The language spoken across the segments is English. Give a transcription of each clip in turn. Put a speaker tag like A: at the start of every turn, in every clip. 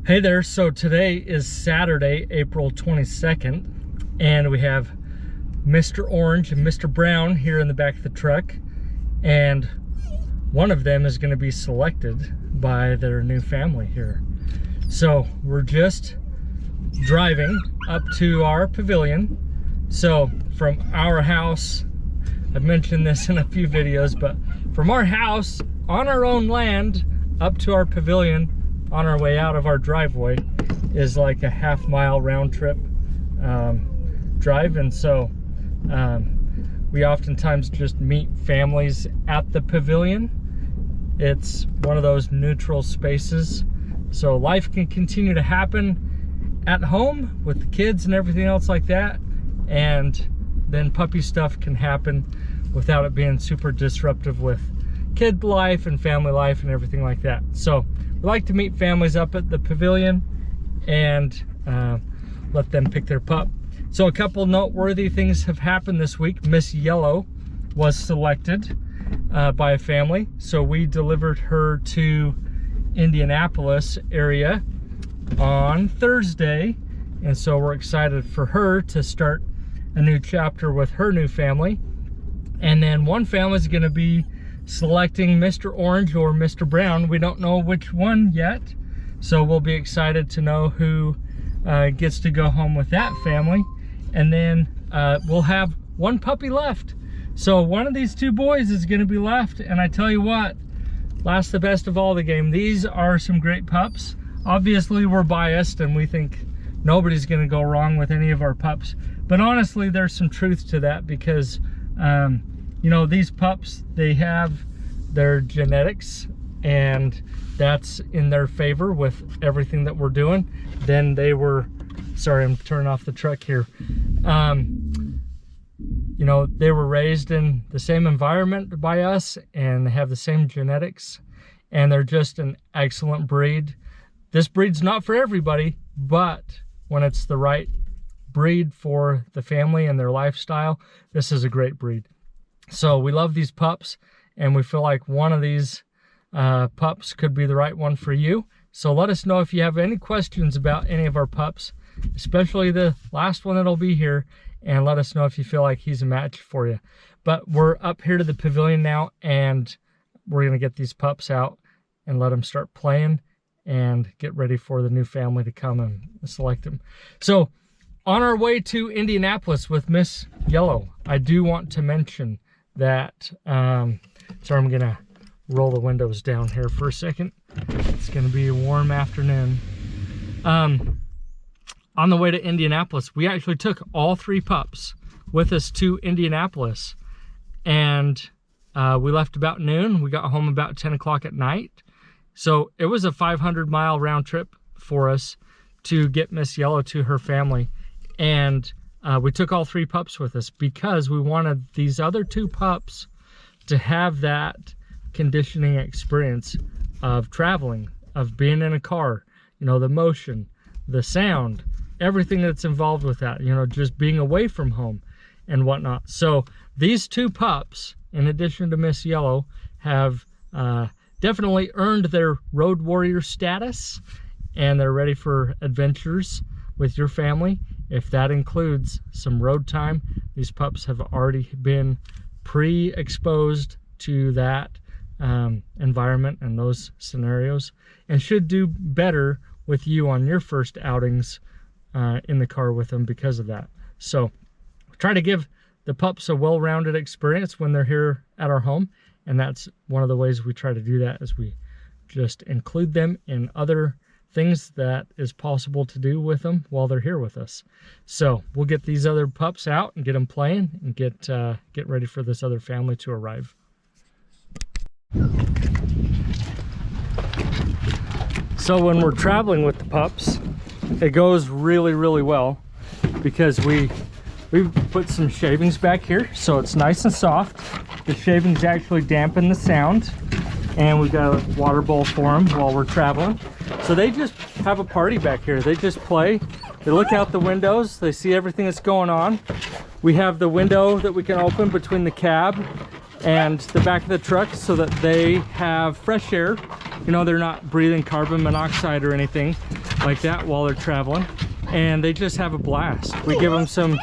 A: Hey there, so today is Saturday, April 22nd, and we have Mr. Orange and Mr. Brown here in the back of the truck, and one of them is going to be selected by their new family here. So we're just driving up to our pavilion. So from our house, I've mentioned this in a few videos, but from our house on our own land up to our pavilion on our way out of our driveway is like a half-mile round trip drive. And so we oftentimes just meet families at the pavilion. It's one of those neutral spaces, so life can continue to happen at home with the kids and everything else like that, and then puppy stuff can happen without it being super disruptive with kid life and family life and everything like that. So we like to meet families up at the pavilion and let them pick their pup. So a couple noteworthy things have happened this week. Miss Yellow was selected by a family, so we delivered her to Indianapolis area on Thursday, and so we're excited for her to start a new chapter with her new family. And then one family is going to be selecting Mr. Orange or Mr. Brown. We don't know which one yet, so we'll be excited to know who gets to go home with that family. And then we'll have one puppy left, so one of these two boys is going to be left. And I tell you what, last the best of all the game. These are some great pups. Obviously we're biased and we think nobody's going to go wrong with any of our pups, but honestly there's some truth to that, because you know, these pups, they have their genetics and that's in their favor with everything that we're doing. Then they were, sorry, I'm turning off the truck here. You know, they were raised in the same environment by us and they have the same genetics, and they're just an excellent breed. This breed's not for everybody, but when it's the right breed for the family and their lifestyle, this is a great breed. So we love these pups, and we feel like one of these pups could be the right one for you. So let us know if you have any questions about any of our pups, especially the last one that'll be here, and let us know if you feel like he's a match for you. But we're up here to the pavilion now, and we're gonna get these pups out and let them start playing and get ready for the new family to come and select them. So on our way to Indianapolis with Miss Yellow, I do want to mention that, sorry, I'm gonna roll the windows down here for a second. It's gonna be a warm afternoon. On the way to Indianapolis, we actually took all three pups with us to Indianapolis, and we left about noon. We got home about 10 o'clock at night. So it was a 500-mile round trip for us to get Miss Yellow to her family. And we took all three pups with us because we wanted these other two pups to have that conditioning experience of traveling, of being in a car, you know, the motion, the sound, everything that's involved with that, you know, just being away from home and whatnot. So these two pups, in addition to Miss Yellow, have definitely earned their road warrior status, and they're ready for adventures with your family. If that includes some road time, these pups have already been pre-exposed to that environment and those scenarios, and should do better with you on your first outings in the car with them because of that. So try to give the pups a well-rounded experience when they're here at our home, and that's one of the ways we try to do that, is we just include them in other things that is possible to do with them while they're here with us. So we'll get these other pups out and get them playing and get ready for this other family to arrive. So when we're traveling with the pups, it goes really, really well, because we put some shavings back here so it's nice and soft. The shavings actually dampen the sound, and we've got a water bowl for them while we're traveling. So they just have a party back here. They just play. They look out the windows. They see everything that's going on. We have the window that we can open between the cab and the back of the truck so that they have fresh air. You know, they're not breathing carbon monoxide or anything. like that while they're traveling, and they just have a blast. We give them some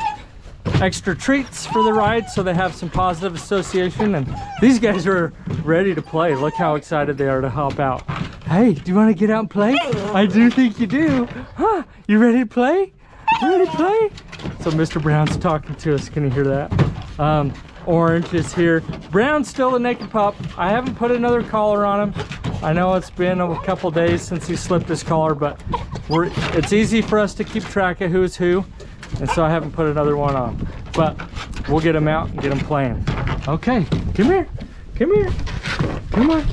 A: extra treats for the ride so they have some positive association, and these guys are ready to play. Look how excited they are to help out. Hey, do you want to get out and play? I do think you do. Huh? You ready to play? You ready to play? So Mr. Brown's talking to us. Can you hear that? Orange is here. Brown's still a naked pup. I haven't put another collar on him. I know it's been a couple days since he slipped his collar, but it's easy for us to keep track of who's who, and so I haven't put another one on. But we'll get him out and get him playing. Okay, come here. Come here. Come on.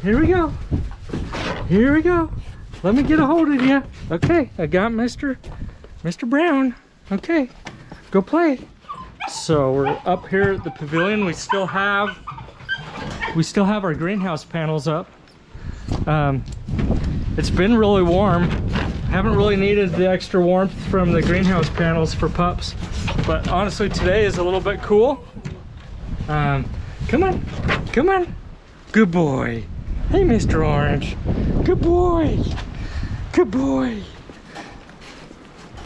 A: Here we go. Here we go. Let me get a hold of you. Okay, I got Mr. Brown. Okay, go play. So we're up here at the pavilion. We still have our greenhouse panels up. It's been really warm. Haven't really needed the extra warmth from the greenhouse panels for pups, but honestly today is a little bit cool. Come on, come on. Good boy. Hey, Mr. Orange. Good boy. Good boy.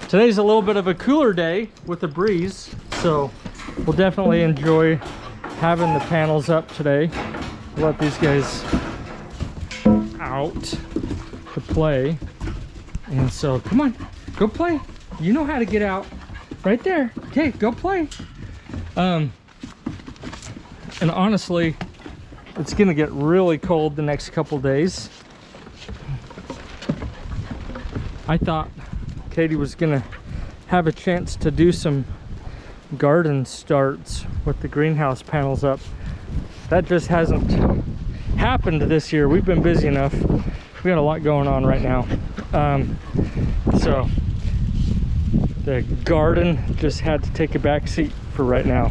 A: Today's a little bit of a cooler day with the breeze, so we'll definitely enjoy having the panels up today. Let these guys out to play. And so, come on, go play. You know how to get out. Right there. Okay, go play. And honestly, it's gonna get really cold the next couple days. I thought Katie was gonna have a chance to do some garden starts with the greenhouse panels up. That just hasn't happened this year. We've been busy enough. We got a lot going on right now. So the garden just had to take a back seat for right now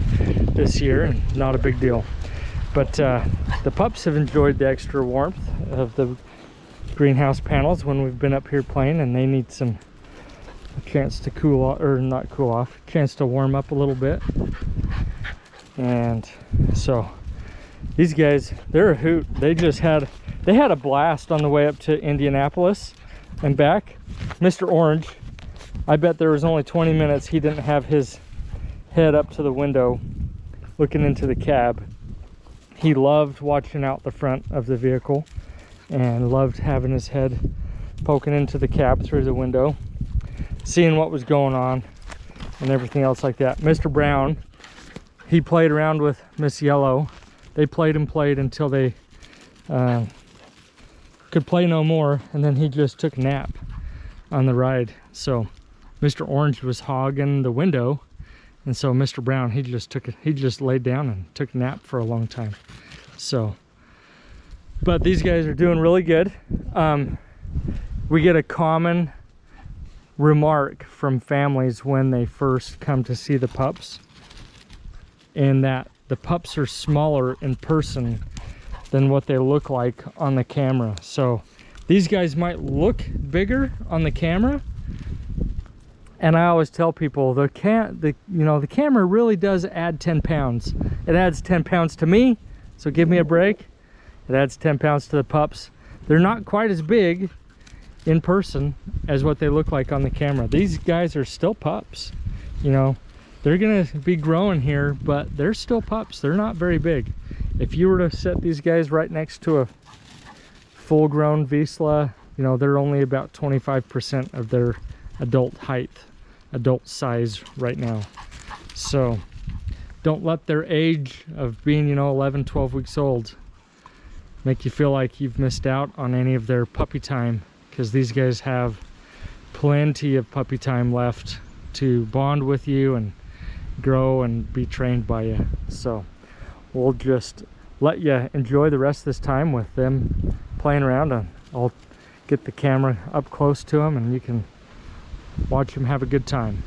A: this year, and not a big deal. But the pups have enjoyed the extra warmth of the greenhouse panels when we've been up here playing, and they need a chance to cool off, or not cool off, a chance to warm up a little bit. And so these guys, they're a hoot. They had a blast on the way up to Indianapolis and back. Mr. Orange, I bet there was only 20 minutes he didn't have his head up to the window looking into the cab. He loved watching out the front of the vehicle and loved having his head poking into the cab through the window, seeing what was going on and everything else like that. Mr. Brown, he played around with Miss Yellow. They played and played until they could play no more, and then he just took a nap on the ride. So Mr. Orange was hogging the window, and so Mr. Brown, he just laid down and took a nap for a long time. So, but these guys are doing really good. We get a common remark from families when they first come to see the pups, in that the pups are smaller in person than what they look like on the camera. So these guys might look bigger on the camera, and I always tell people the camera really does add 10 pounds. It adds 10 pounds to me, so give me a break. It adds 10 pounds to the pups. They're not quite as big in person as what they look like on the camera. These guys are still pups. You know, they're gonna be growing here, but they're still pups. They're not very big. If you were to set these guys right next to a full-grown Vizsla, you know, they're only about 25% of their adult height, adult size right now. So don't let their age of being, you know, 11, 12 weeks old make you feel like you've missed out on any of their puppy time, because these guys have plenty of puppy time left to bond with you and grow and be trained by you. So we'll just let you enjoy the rest of this time with them playing around, and I'll get the camera up close to them and you can watch them have a good time.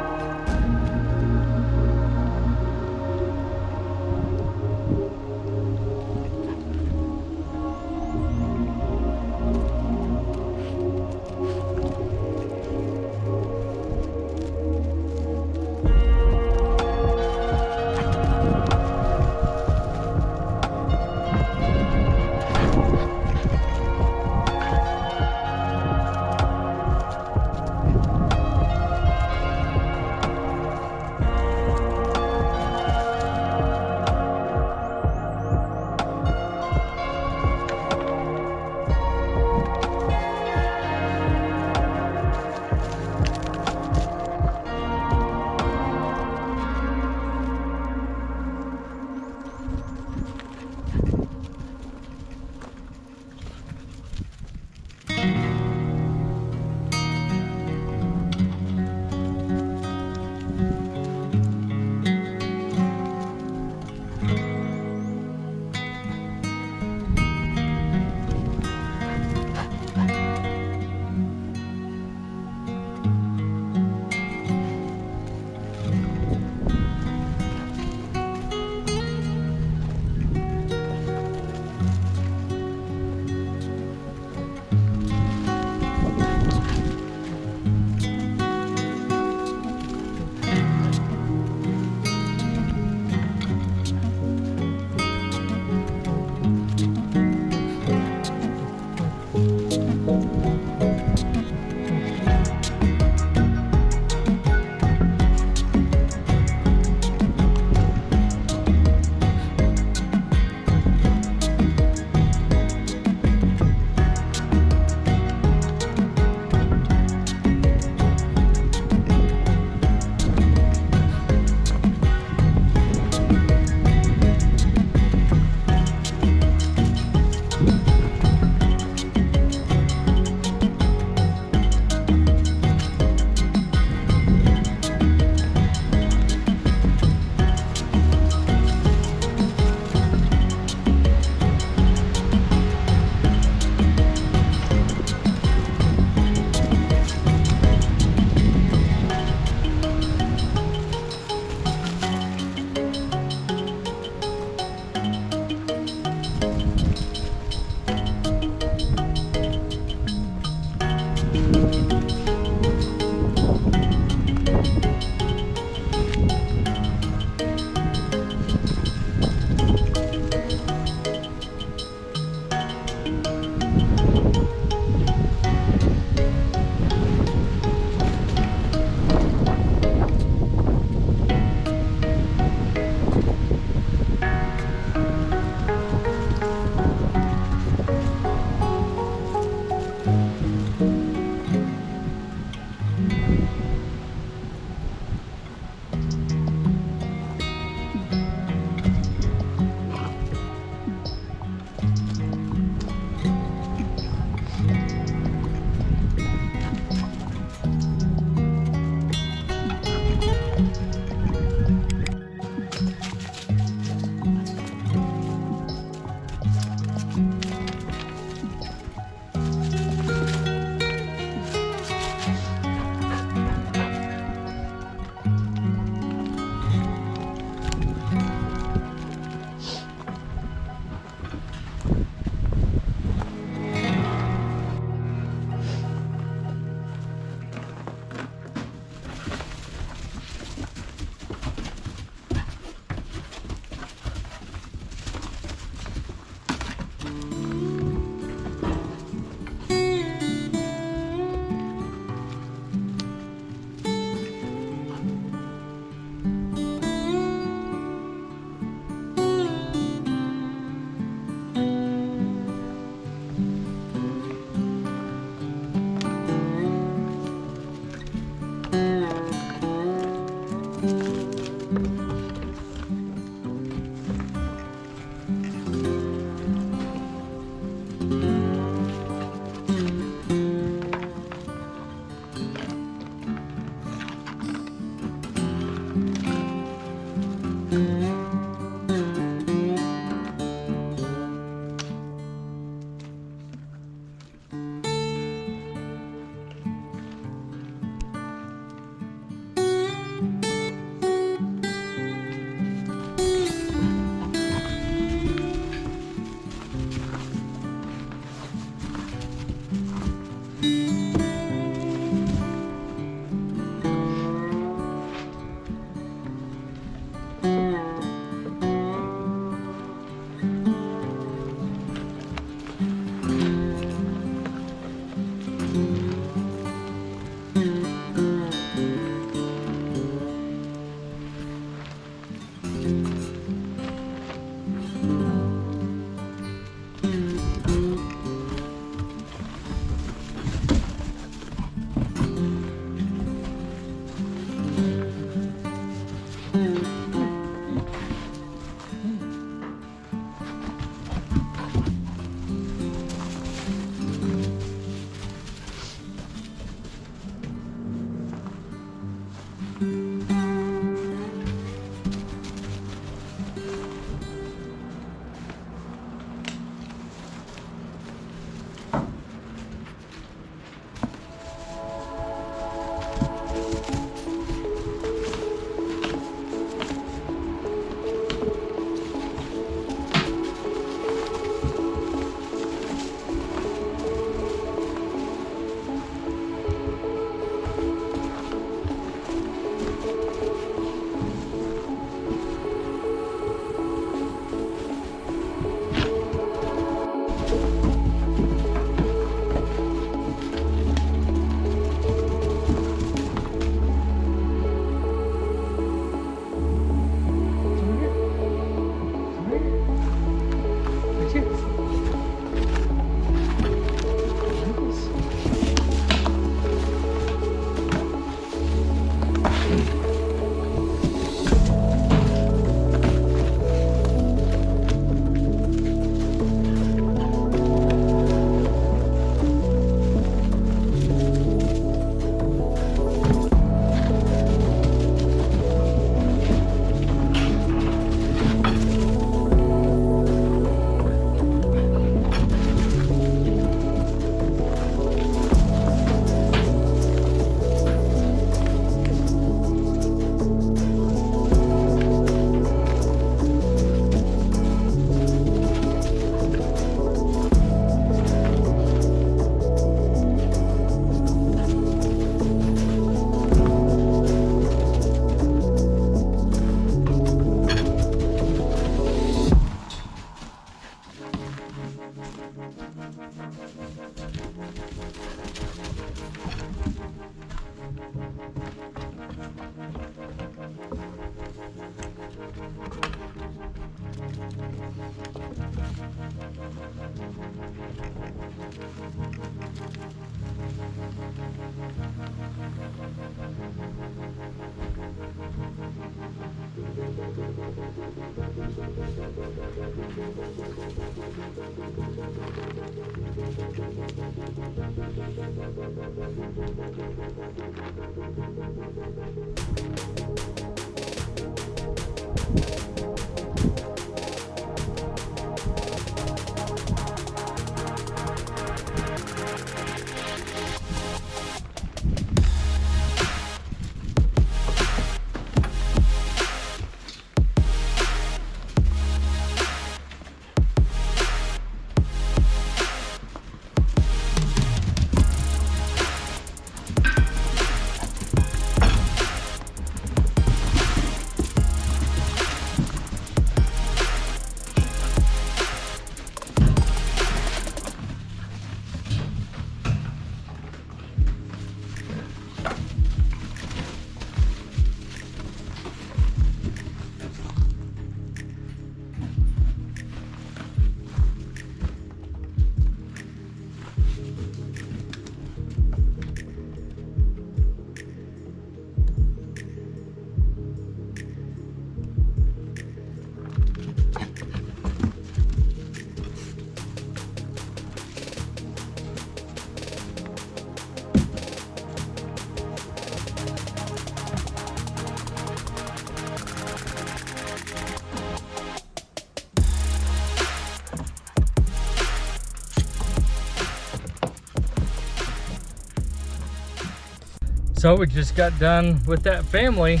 A: So we just got done with that family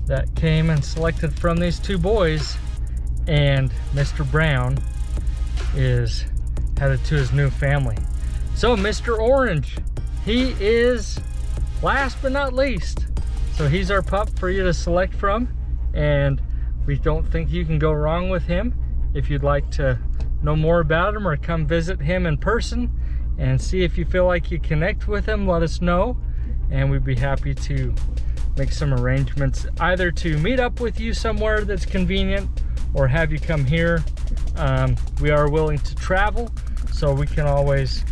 A: that came and selected from these two boys, and Mr. Brown is headed to his new family. So Mr. Orange, he is last but not least. So he's our pup for you to select from, and we don't think you can go wrong with him. If you'd like to know more about him or come visit him in person and see if you feel like you connect with him, let us know, and we'd be happy to make some arrangements either to meet up with you somewhere that's convenient or have you come here. We are willing to travel, so we can always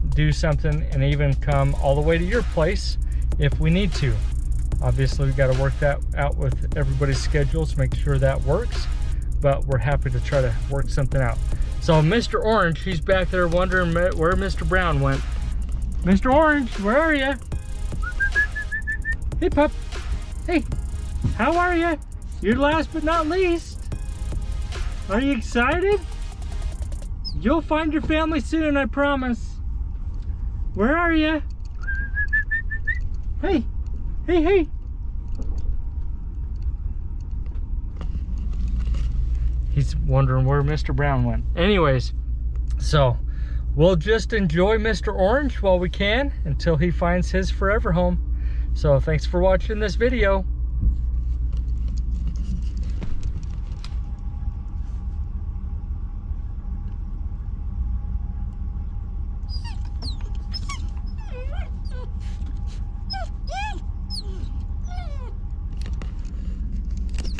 A: do something and even come all the way to your place if we need to. Obviously, we got to work that out with everybody's schedules, make sure that works, but we're happy to try to work something out. So Mr. Orange, he's back there wondering where Mr. Brown went. Mr. Orange, where are you? Hey, pup. Hey, how are you? You're last but not least. Are you excited? You'll find your family soon, I promise. Where are you? Hey, hey, hey. He's wondering where Mr. Brown went. Anyways, so we'll just enjoy Mr. Orange while we can until he finds his forever home. So thanks for watching this video.